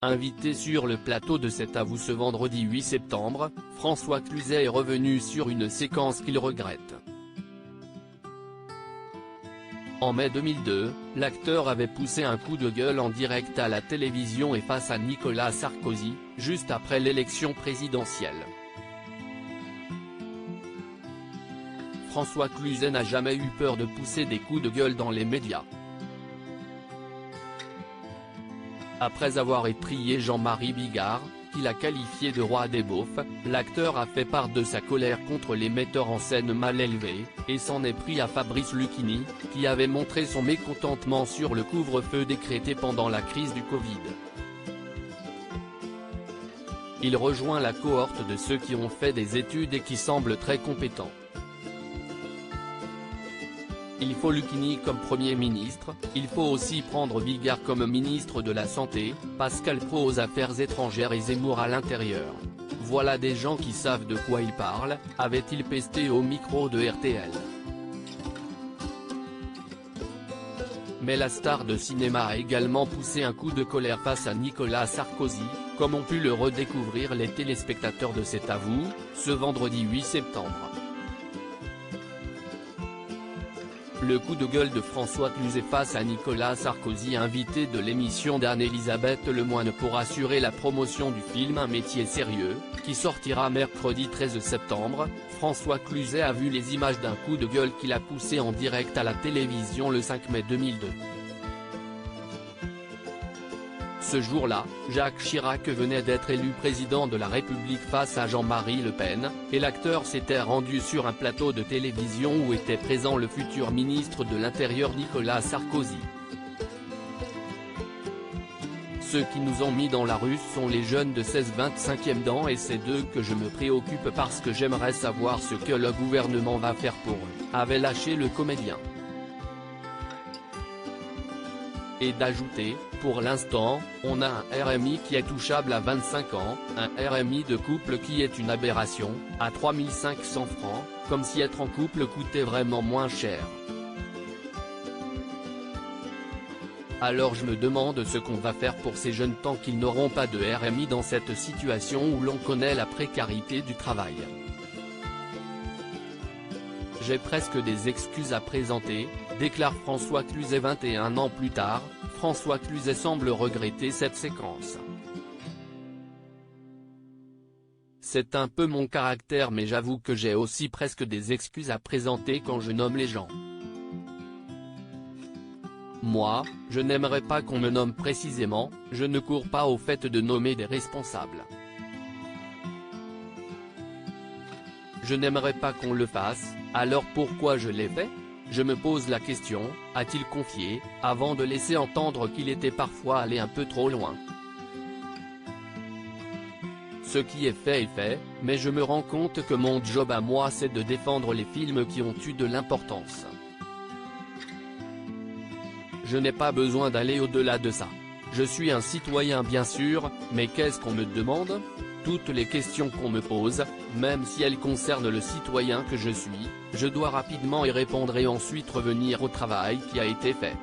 Invité sur le plateau de C'est à vous ce vendredi 8 septembre, François Cluzet est revenu sur une séquence qu'il regrette. En mai 2002, l'acteur avait poussé un coup de gueule en direct à la télévision et face à Nicolas Sarkozy, juste après l'élection présidentielle. François Cluzet n'a jamais eu peur de pousser des coups de gueule dans les médias. Après avoir étrillé Jean-Marie Bigard, qu'il a qualifié de roi des beaufs, l'acteur a fait part de sa colère contre les metteurs en scène mal élevés, et s'en est pris à Fabrice Lucchini, qui avait montré son mécontentement sur le couvre-feu décrété pendant la crise du Covid. Il rejoint la cohorte de ceux qui ont fait des études et qui semblent très compétents. Il faut Lucchini comme Premier ministre, il faut aussi prendre Bigard comme ministre de la Santé, Pascal Praud aux Affaires étrangères et Zemmour à l'Intérieur. Voilà des gens qui savent de quoi ils parlent, avait-il pesté au micro de RTL. Mais la star de cinéma a également poussé un coup de colère face à Nicolas Sarkozy, comme ont pu le redécouvrir les téléspectateurs de C'est à vous, ce vendredi 8 septembre. Le coup de gueule de François Cluzet face à Nicolas Sarkozy, invité de l'émission d'Anne-Elisabeth Lemoine pour assurer la promotion du film Un métier sérieux, qui sortira mercredi 13 septembre, François Cluzet a vu les images d'un coup de gueule qu'il a poussé en direct à la télévision le 5 mai 2002. Ce jour-là, Jacques Chirac venait d'être élu président de la République face à Jean-Marie Le Pen, et l'acteur s'était rendu sur un plateau de télévision où était présent le futur ministre de l'Intérieur Nicolas Sarkozy. Ceux qui nous ont mis dans la rue sont les jeunes de 16-25e ans et c'est d'eux que je me préoccupe parce que j'aimerais savoir ce que le gouvernement va faire pour eux, avait lâché le comédien. Et d'ajouter, pour l'instant, on a un RMI qui est touchable à 25 ans, un RMI de couple qui est une aberration, à 3 500 francs, comme si être en couple coûtait vraiment moins cher. Alors je me demande ce qu'on va faire pour ces jeunes tant qu'ils n'auront pas de RMI dans cette situation où l'on connaît la précarité du travail. J'ai presque des excuses à présenter, déclare François Cluzet 21 ans plus tard. François Cluzet semble regretter cette séquence. C'est un peu mon caractère mais j'avoue que j'ai aussi presque des excuses à présenter quand je nomme les gens. Moi, je n'aimerais pas qu'on me nomme précisément, je ne cours pas au fait de nommer des responsables. Je n'aimerais pas qu'on le fasse, alors pourquoi je l'ai fait ? Je me pose la question, a-t-il confié, avant de laisser entendre qu'il était parfois allé un peu trop loin. Ce qui est fait, mais je me rends compte que mon job à moi c'est de défendre les films qui ont eu de l'importance. Je n'ai pas besoin d'aller au-delà de ça. Je suis un citoyen bien sûr, mais qu'est-ce qu'on me demande ? Toutes les questions qu'on me pose, même si elles concernent le citoyen que je suis, je dois rapidement y répondre et ensuite revenir au travail qui a été fait.